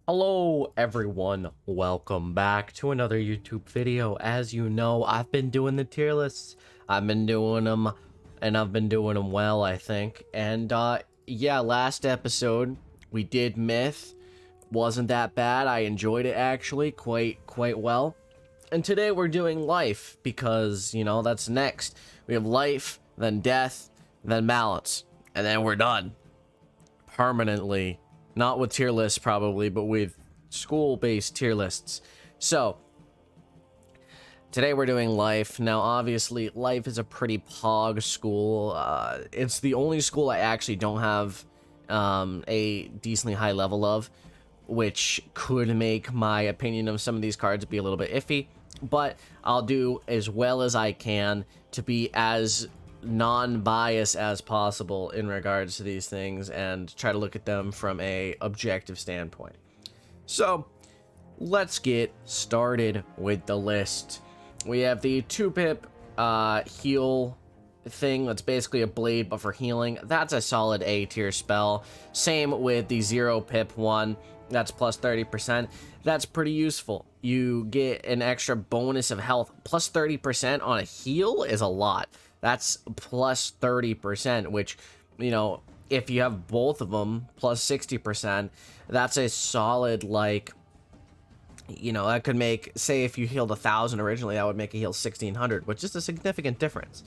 Hello everyone, welcome back to another YouTube video. As you know, I've been doing the tier lists. I've been doing them and I've been doing them well, I think. And yeah, last episode we did myth. Wasn't that bad. I enjoyed it actually quite well. And today we're doing life because, you know, that's next. We have life, then death, then balance, and then we're done permanently. Not with tier lists probably, but with school-based tier lists. So, today we're doing life. Now, obviously, life is a pretty pog school. It's the only school I actually don't have a decently high level of, which could make my opinion of some of these cards be a little bit iffy. But I'll do as well as I can to be as non-biased as possible in regards to these things and try to look at them from a objective standpoint. So let's get started with the list. We have the 2-pip heal thing. That's basically a blade but for healing. That's a solid A tier spell. Same with the 0-pip one. That's plus 30%. That's pretty useful. You get an extra bonus of health. Plus 30% on a heal is a lot. That's plus 30%, which, you know, if you have both of them, plus 60%, that's a solid, like, you know, that could make, say if you healed 1,000 originally, that would make a heal 1,600, which is a significant difference.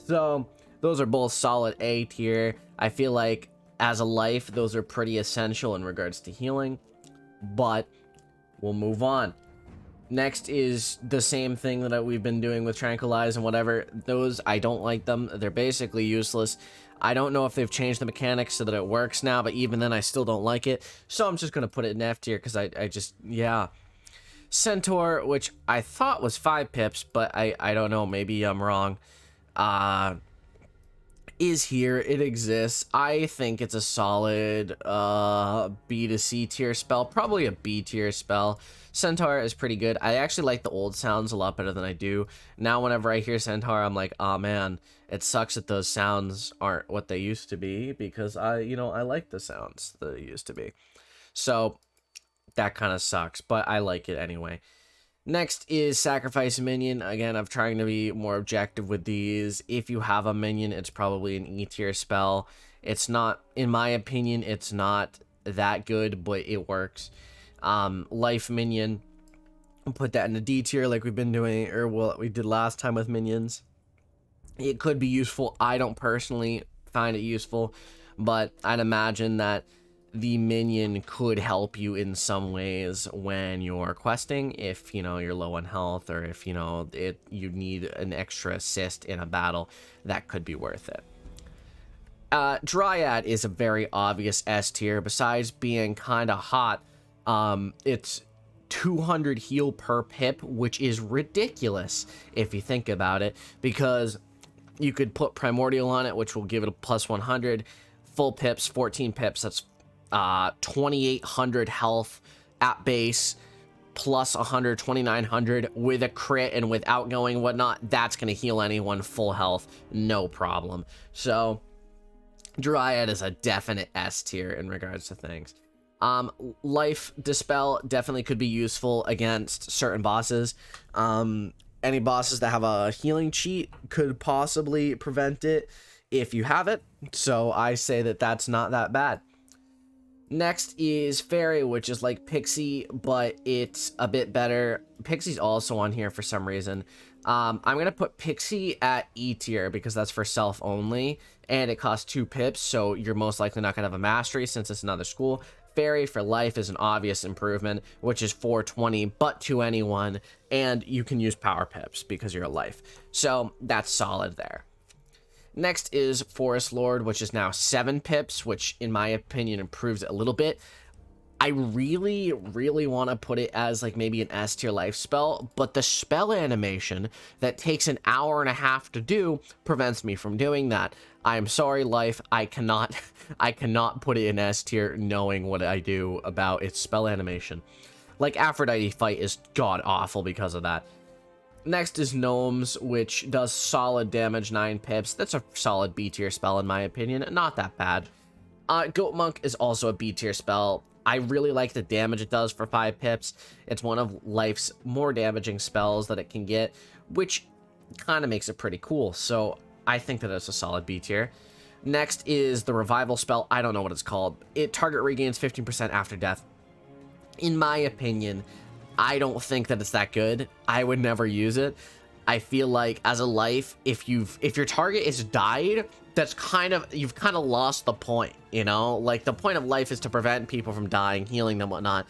So, those are both solid A tier. I feel like, as a life, those are pretty essential in regards to healing, but we'll move on. Next is the same thing that we've been doing with Tranquilize and whatever. Those, I don't like them. They're basically useless. I don't know if they've changed the mechanics so that it works now, but even then I still don't like it. So I'm just going to put it in F tier because I just, yeah. Centaur, which I thought was 5 pips, but I don't know. Maybe I'm wrong. Is here. It exists. I think it's a solid B to C tier spell. Probably a B tier spell. Centaur is pretty good. I actually like the old sounds a lot better than I do. Now whenever I hear Centaur, I'm like, oh man, it sucks that those sounds aren't what they used to be, because I like the sounds that they used to be. So that kind of sucks, but I like it anyway. Next is Sacrifice Minion. Again, I'm trying to be more objective with these. If you have a minion, it's probably an E tier spell. It's not, in my opinion, it's not that good, but it works. Life Minion, I'll put that in a D tier like we've been doing, or what we did last time with minions. It could be useful. I don't personally find it useful, but I'd imagine that the minion could help you in some ways when you're questing, if you know you're low on health, or if you know you need an extra assist in a battle. That could be worth it. Dryad is a very obvious S tier. Besides being kind of hot, it's 200 heal per pip, which is ridiculous if you think about it, because you could put Primordial on it, which will give it a plus 100. Full pips, 14 pips, that's 2,800 health at base, plus 100, 2,900 with a crit and with outgoing whatnot. That's going to heal anyone full health, no problem. So Dryad is a definite S tier in regards to things. Life Dispel definitely could be useful against certain bosses. Any bosses that have a healing cheat could possibly prevent it if you have it. So I say that that's not that bad. Next is Fairy, which is like Pixie, but it's a bit better. Pixie's also on here for some reason. I'm going to put Pixie at E tier because that's for self only, and it costs 2 pips, so you're most likely not going to have a mastery since it's another school. Fairy for life is an obvious improvement, which is 420, but to anyone, and you can use power pips because you're a life. So that's solid there. Next is Forest Lord, which is now 7 pips, which in my opinion improves it a little bit. I really want to put it as like maybe an S tier life spell, but the spell animation that takes an hour and a half to do prevents me from doing that. I'm sorry, life, I cannot put it in S tier knowing what I do about its spell animation. Like Aphrodite Fight is god awful because of that. Next is Gnomes, which does solid damage, 9 pips. That's a solid B tier spell in my opinion, not that bad. Goat Monk is also a B tier spell. I really like the damage it does for 5 pips. It's one of life's more damaging spells that it can get, which kind of makes it pretty cool. So I think that it's a solid B tier. Next is the revival spell. I don't know what it's called. It target regains 15% after death. In my opinion, I don't think that it's that good. I would never use it. I feel like as a life, if your target is died, that's you've kind of lost the point, you know? Like, the point of life is to prevent people from dying, healing them, whatnot.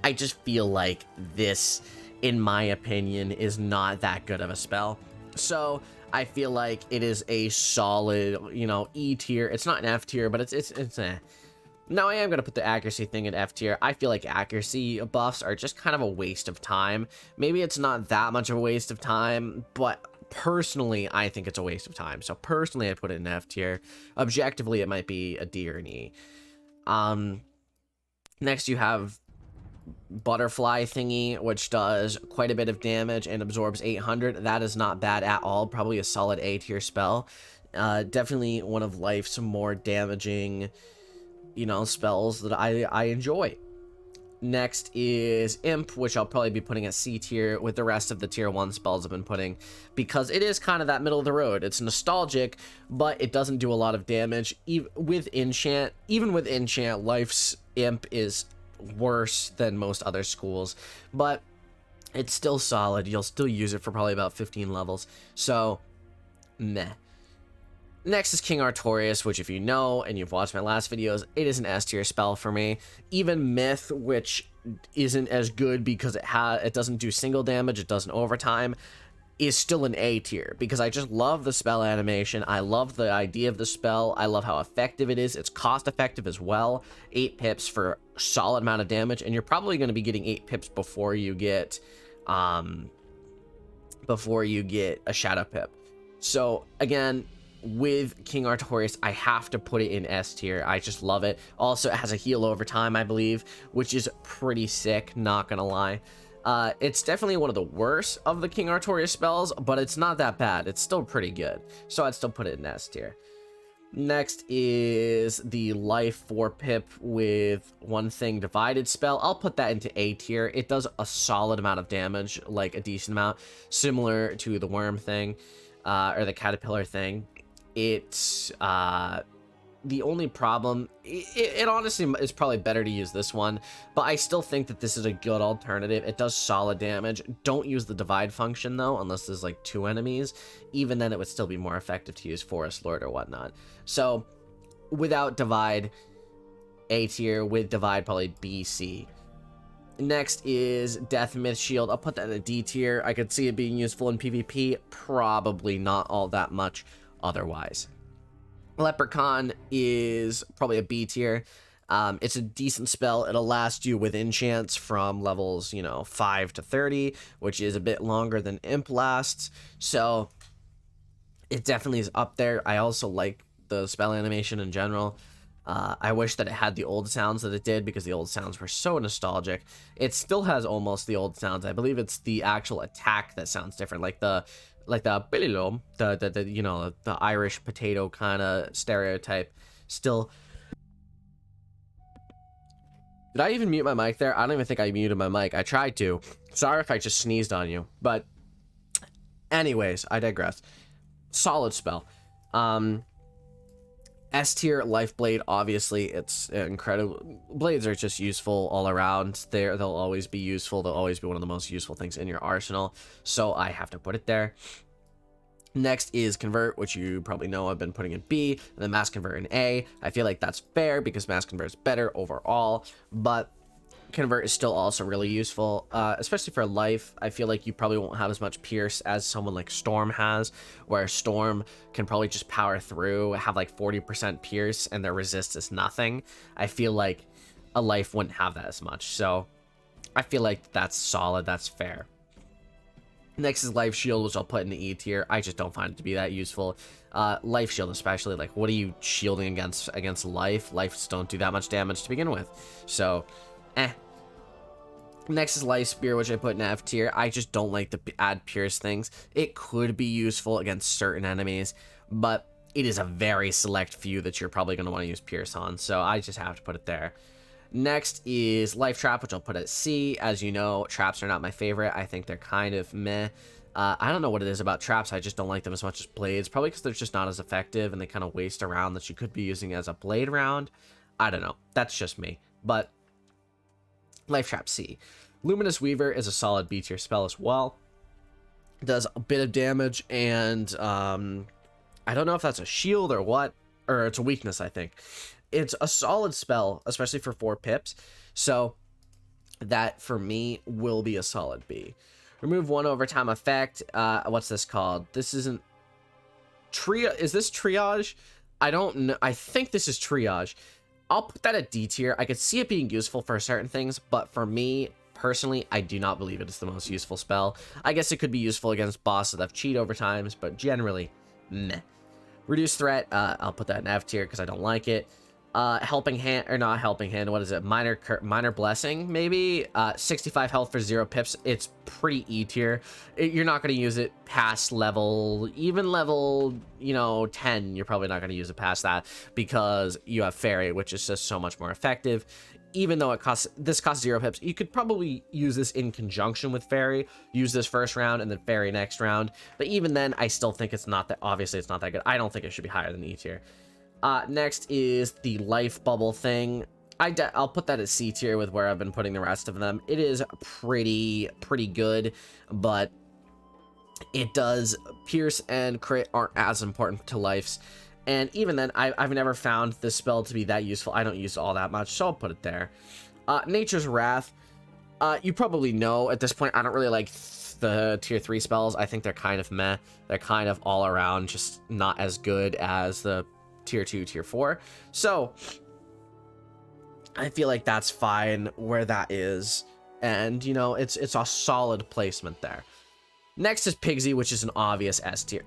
I just feel like this, in my opinion, is not that good of a spell. So I feel like it is a solid, you know, E tier. It's not an F tier, but it's eh. Now I am going to put the accuracy thing in F tier. I feel like accuracy buffs are just kind of a waste of time. Maybe it's not that much of a waste of time, but personally, I think it's a waste of time. So personally, I put it in F tier. Objectively, it might be a D or an E. Next, you have butterfly thingy, which does quite a bit of damage and absorbs 800. That is not bad at all. Probably a solid A tier spell. Definitely one of life's more damaging, you know, spells that I enjoy. Next is Imp, which I'll probably be putting at C tier with the rest of the tier 1 spells I've been putting, because it is kind of that middle of the road. It's nostalgic, but it doesn't do a lot of damage. Even with enchant, life's Imp is worse than most other schools, but it's still solid. You'll still use it for probably about 15 levels, so meh. Next is King Artorias, which if you know and you've watched my last videos, it is an S tier spell for me. Even Myth, which isn't as good because it doesn't do single damage, it does an overtime, is still an A tier because I just love the spell animation. I love the idea of the spell. I love how effective it is. It's cost effective as well. 8 pips for a solid amount of damage, and you're probably going to be getting 8 pips before you get a shadow pip. So again, with King Artorias, I have to put it in S tier. I just love it. Also, it has a heal over time, I believe, which is pretty sick, not gonna lie. It's definitely one of the worst of the King Artorias spells, but it's not that bad. It's still pretty good, so I'd still put it in S tier. Next is the life 4 pip with one thing divided spell. I'll put that into A tier. It does a solid amount of damage, like a decent amount, similar to the worm thing, or the caterpillar thing. It's the only problem, it honestly is probably better to use this one, but I still think that this is a good alternative. It does solid damage. Don't use the divide function though, unless there's like 2 enemies. Even then, it would still be more effective to use Forest Lord or whatnot. So without divide, A tier. With divide, probably B, C. Next is Death Myth Shield. I'll put that in a D tier. I could see it being useful in PvP, probably not all that much otherwise. Leprechaun is probably a B tier. It's a decent spell. It'll last you with enchants from levels, you know, 5 to 30, which is a bit longer than Imp lasts. So it definitely is up there. I also like the spell animation in general. I wish that it had the old sounds that it did, because the old sounds were so nostalgic. It still has almost the old sounds. I believe it's the actual attack that sounds different, like the bililom, the you know, the Irish potato kind of stereotype. Still, did I even mute my mic there? I don't even think I muted my mic. I tried to. Sorry if I just sneezed on you, but anyways, I digress. Solid spell. S tier Life Blade, obviously it's incredible. Blades are just useful all around. They'll always be useful. They'll always be one of the most useful things in your arsenal, so I have to put it there. Next is Convert, which you probably know I've been putting in B, and then Mass Convert in A. I feel like that's fair because Mass Convert is better overall, but Convert is still also really useful, especially for life. I feel like you probably won't have as much pierce as someone like Storm has, where Storm can probably just power through, have like 40% pierce, and their resist is nothing. I feel like a life wouldn't have that as much, so I feel like that's solid, that's fair. Next is Life Shield, which I'll put in the E tier. I just don't find it to be that useful. Life Shield especially, like, what are you shielding against life? Lives don't do that much damage to begin with, so Next is Life Spear, which I put in F tier. I just don't like to add pierce things. It could be useful against certain enemies, but it is a very select few that you're probably going to want to use pierce on, so I just have to put it there. Next is Life Trap, which I'll put at C. As you know, traps are not my favorite. I think they're kind of meh. I don't know what it is about traps. I just don't like them as much as blades. Probably because they're just not as effective and they kind of waste a round that you could be using as a blade round. I don't know. That's just me. But Life Trap C. Luminous Weaver is a solid B tier spell as well. It does a bit of damage and I don't know if that's a shield or what. Or it's a weakness, I think. It's a solid spell, especially for 4 pips. So that for me will be a solid B. Remove 1 overtime effect. What's this called? This isn't is this triage? I don't know. I think this is triage. I'll put that at D tier. I could see it being useful for certain things, but for me personally, I do not believe it is the most useful spell. I guess it could be useful against bosses that have cheat overtimes, but generally, meh. Reduce threat. I'll put that in F tier because I don't like it. Helping hand, or not helping hand, what is it? Minor blessing, maybe? 65 health for 0 pips. It's pretty E tier. You're not going to use it past level, even level, 10. You're probably not going to use it past that because you have Fairy, which is just so much more effective. Even though this costs 0 pips, you could probably use this in conjunction with Fairy. Use this first round and then Fairy next round. But even then, I still think it's not that, obviously it's not that good. I don't think it should be higher than E tier. Next is the life bubble thing. I'll put that at C tier with where I've been putting the rest of them. It is pretty good, but it does pierce and crit aren't as important to lives. And even then, I've never found this spell to be that useful. I don't use it all that much, so I'll put it there. Nature's Wrath. You probably know at this point, I don't really like the tier 3 spells. I think they're kind of meh. They're kind of all around, just not as good as the tier 2, tier 4. So I feel like that's fine where that is. And, it's a solid placement there. Next is Pigsy, which is an obvious S tier.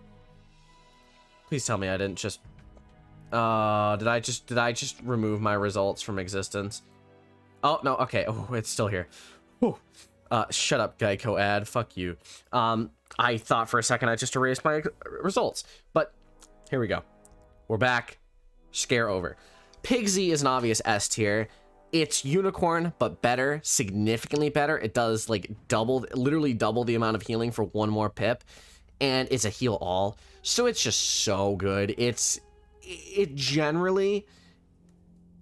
Please tell me I didn't just... did I just remove my results from existence? Oh, no, okay. Oh, it's still here. Whew. Shut up, Geico ad. Fuck you. I thought for a second I just erased my results. But here we go. We're back. Scare over. Pigsy is an obvious S tier. It's unicorn, but better. Significantly better. It does, like, literally double the amount of healing for 1 more pip. And it's a heal all. So it's just so good. It generally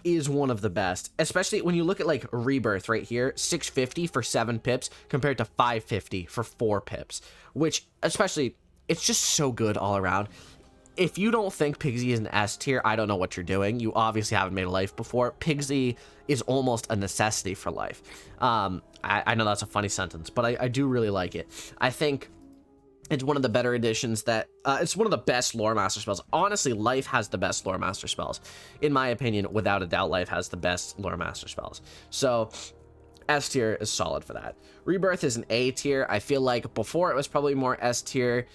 is one of the best. Especially when you look at, like, Rebirth right here. 650 for 7 pips compared to 550 for 4 pips. Which, especially, it's just so good all around. If you don't think Pigsy is an S tier, I don't know what you're doing. You obviously haven't made a life before. Pigsy is almost a necessity for life. I know that's a funny sentence, but I do really like it. I think it's one of the better additions that... it's one of the best Lore Master spells. Honestly, Life has the best Lore Master spells. In my opinion, without a doubt, Life has the best Lore Master spells. So, S tier is solid for that. Rebirth is an A tier. I feel like before it was probably more S tier.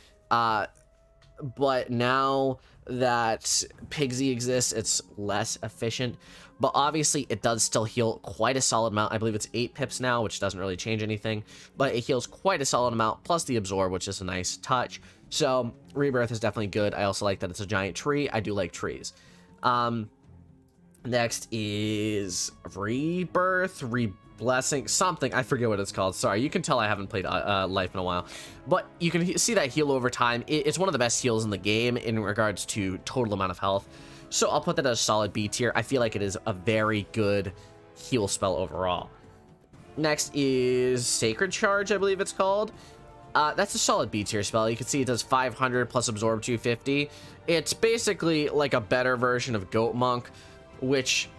But now that Pigsy exists, it's less efficient. But obviously, it does still heal quite a solid amount. I believe it's 8 pips now, which doesn't really change anything. But it heals quite a solid amount, plus the Absorb, which is a nice touch. So, Rebirth is definitely good. I also like that it's a giant tree. I do like trees. Next is Rebirth, Blessing, something. I forget what it's called. Sorry, you can tell I haven't played Life in a while. But you can see that heal over time. It's one of the best heals in the game in regards to total amount of health. So I'll put that as a solid B tier. I feel like it is a very good heal spell overall. Next is Sacred Charge, I believe it's called. That's a solid B tier spell. You can see it does 500 plus Absorb 250. It's basically like a better version of Goat Monk, which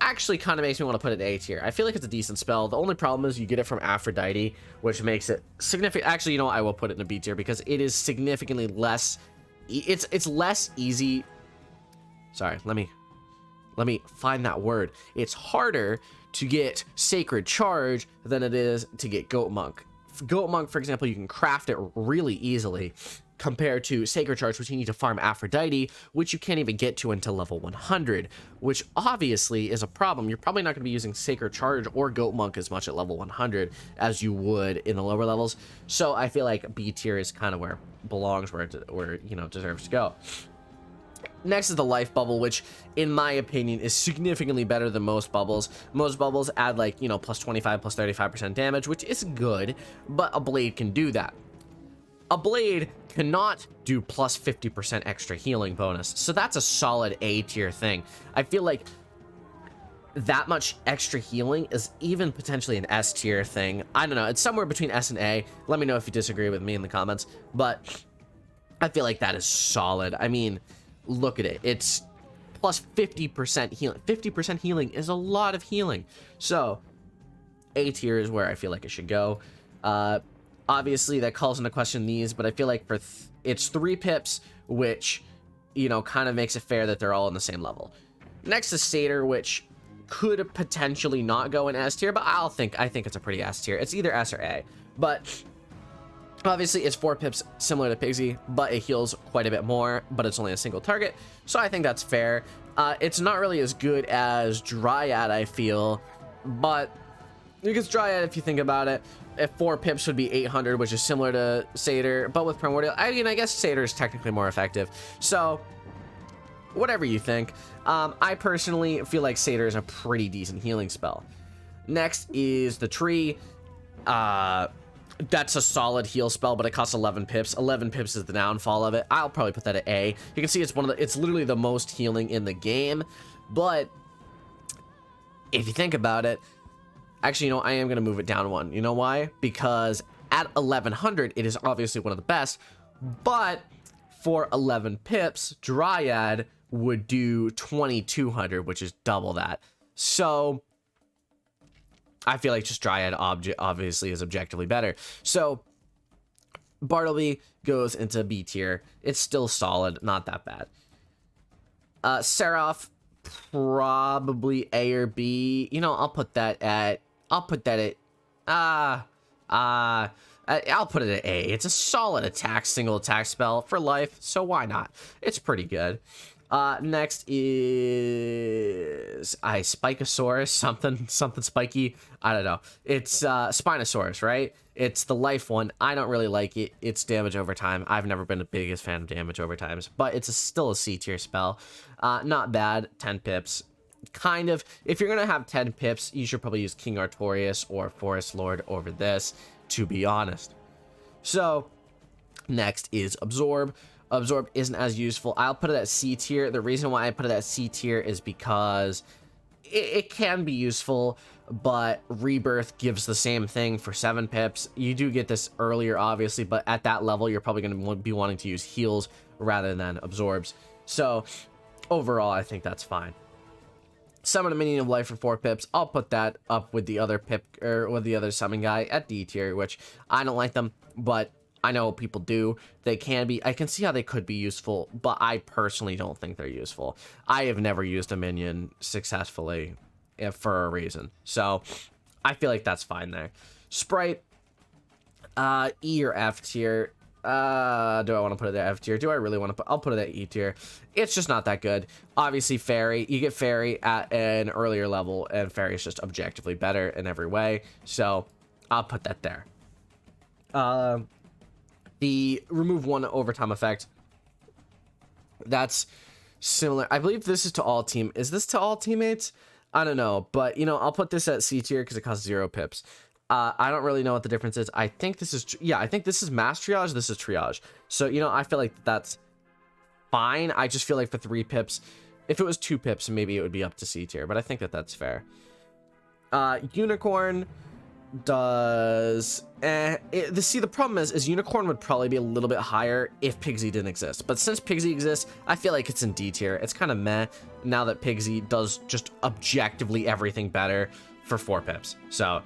actually kind of makes me want to put it A tier. I feel like it's a decent spell. The only problem is you get it from Aphrodite, which makes it significant. Actually, I will put it in a B tier because it is significantly less. It's less easy. Sorry, let me find that word. It's harder to get Sacred Charge than it is to get Goat Monk. Goat Monk, for example, you can craft it really easily compared to Sacred Charge, which you need to farm Aphrodite, which you can't even get to until level 100, which obviously is a problem. You're probably not going to be using Sacred Charge or Goat Monk as much at level 100 as you would in the lower levels. So I feel like B tier is kind of where it belongs, where it deserves to go. Next is the life bubble, which in my opinion is significantly better than most bubbles. Most bubbles add like, you know, plus 25, plus 35% damage, which is good, but a blade can do that. A blade cannot do plus 50% extra healing bonus. So that's a solid A tier thing. I feel like that much extra healing is even potentially an S tier thing. I don't know. It's somewhere between S and A. Let me know if you disagree with me in the comments, but I feel like that is solid. I mean, look at it. It's plus 50% healing. 50% healing is a lot of healing. So A tier is where I feel like it should go. Obviously that calls into question these, but I feel like for it's 3 pips, which, you know, kind of makes it fair that they're all on the same level. Next is Satyr, which could potentially not go in S tier, but I think it's a pretty S tier. It's either S or A, but obviously it's 4 pips similar to Pigsy, but it heals quite a bit more, but it's only a single target, so I think that's fair. It's not really as good as Dryad, I feel, but because Dryad, if you think about it, if 4 pips would be 800, which is similar to Satyr, but with Primordial, I mean, I guess Satyr is technically more effective, so whatever you think. I personally feel like Satyr is a pretty decent healing spell. Next is the Tree. That's a solid heal spell, but it costs 11 pips. 11 pips is the downfall of it. I'll probably put that at A. You can see it's literally the most healing in the game, but if you think about it, actually, you know, I am going to move it down 1. You know why? Because at 1100, it is obviously one of the best, but for 11 pips, Dryad would do 2200, which is double that. So I feel like just Dryad obviously is objectively better. So Bartleby goes into B tier. It's still solid, not that bad. Seraph, probably A or B. You know, I'll put that at I'll put it at A. It's a solid attack, single attack spell for life, so why not? It's pretty good. Next is Spikosaurus, something spiky. I don't know. It's Spinosaurus, right? It's the life one. I don't really like it. It's damage over time. I've never been the biggest fan of damage over times, but it's still a C tier spell. Not bad. 10 pips. Kind of. If you're gonna have 10 pips, you should probably use King Artorias or Forest Lord over this, to be honest. So next is Absorb. Absorb isn't as useful. I'll put it at C tier. The reason why I put it at C tier is because it can be useful, but Rebirth gives the same thing for 7 pips. You do get this earlier, obviously, but at that level, you're probably going to be wanting to use heals rather than absorbs. So overall, I think that's fine. Summon a Minion of Life for 4 pips. I'll put that up with the other pip, or with the other summon guy at D tier, which I don't like them, but I know people do. They can be. I can see how they could be useful, but I personally don't think they're useful. I have never used a minion successfully for a reason. So I feel like that's fine there. Sprite, E or F tier. Do I want to put it at F tier? Do I really want to put? I'll put it at E tier. It's just not that good. Obviously, Fairy. You get Fairy at an earlier level, and Fairy is just objectively better in every way. So I'll put that there. The remove 1 overtime effect, that's similar. I believe this is to all team. Is this to all teammates? I don't know, but you know, I'll put this at C tier because it costs 0 pips. I don't really know what the difference is. I think this is, yeah, I think this is mass triage. This is triage. So, you know, I feel like that's fine. I just feel like for 3 pips, if it was 2 pips, maybe it would be up to C tier, but I think that that's fair. Unicorn does see, the problem is Unicorn would probably be a little bit higher if Pigsy didn't exist, but since Pigsy exists, I feel like it's in D tier. It's kind of meh now that Pigsy does just objectively everything better for 4 pips, so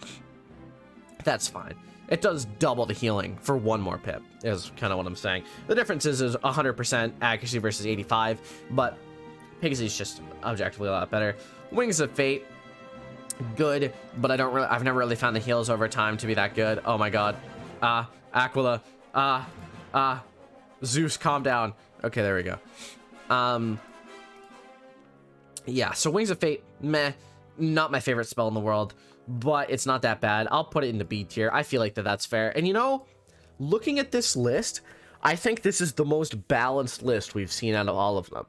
that's fine. It does double the healing for 1 more pip, is kind of what I'm saying. The difference is 100% accuracy versus 85, but Pigsy's just objectively a lot better. Wings of Fate, good, but I've never really found the heals over time to be that good. Oh my god. Aquila. Zeus, calm down. Okay, there we go. Yeah, so Wings of Fate, meh. Not my favorite spell in the world, but it's not that bad. I'll put it into B tier. I feel like that's fair. And you know, looking at this list, I think this is the most balanced list we've seen out of all of them.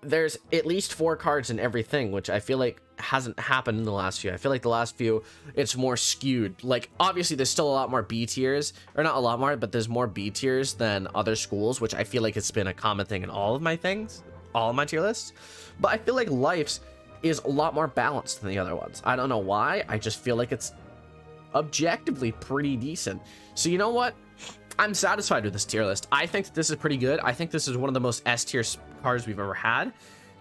there's at least 4 cards in everything, which I feel like hasn't happened in the last few. I feel like the last few, it's more skewed. Like, obviously, there's still a lot more B tiers, or not a lot more, but there's more B tiers than other schools, which I feel like it's been a common thing in all of my things, all of my tier lists. But I feel like Life's is a lot more balanced than the other ones. I don't know why. I just feel like it's objectively pretty decent. So you know what? I'm satisfied with this tier list. I think this is pretty good. I think this is one of the most S tier cards we've ever had.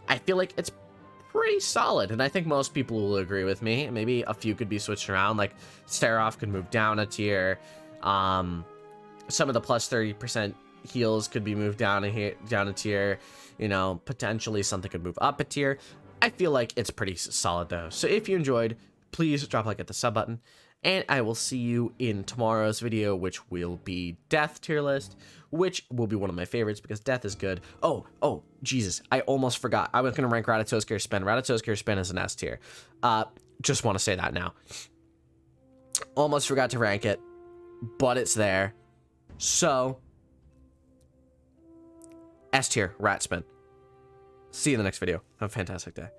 I feel like it's pretty solid, and I think most people will agree with me. Maybe a few could be switched around, like Seraph could move down a tier. Some of the plus 30% heals could be moved down a tier. You know, potentially something could move up a tier. I feel like it's pretty solid though. So if you enjoyed, please drop a like at the sub button. And I will see you in tomorrow's video, which will be Death tier list, which will be one of my favorites because Death is good. Oh, Jesus. I almost forgot. I was going to rank Rattato's Care Spin. Rattato's Care Spin is an S tier. Just want to say that now. Almost forgot to rank it, but it's there. So, S tier, Rat Spin. See you in the next video. Have a fantastic day.